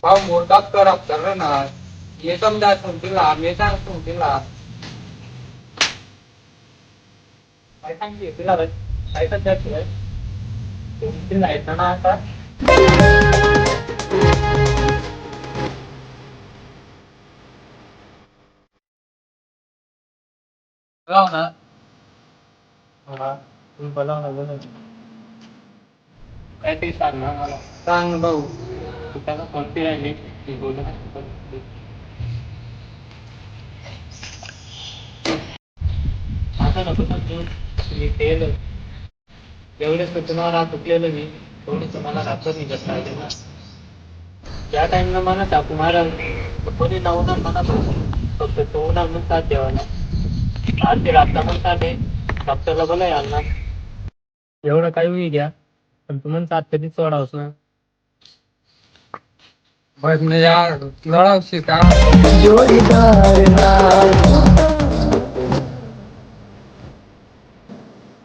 भाऊ मोठा कर डॉक्टर ना ये समजा तुमची मी सांग तुमची काय सांगते तुला काय सध्या तुमची जायचं ना आता हो ना हा तुम्ही बोला ना बोला काय ते सांग ना मला सांग भाऊ तू त्याला कोणती राहिली ती बोलू आता नको सांगू मी केलं एवढेच तर तुम्हाला चुकलेलं मी तेवढेच तुम्हाला रात्र निघत राहिले ना ज्या टाइमला मला टाकू मारा कोणी नवणार मला फक्त तो म्हणून साथ द्यावा ना आज ते रास्ता पण साथ आहे डॉक्टरला बोला याल ना एवढं काही होई घ्या पण तुम्हाला साथ कधीच सोडावस ना बस मी यार लढावशी का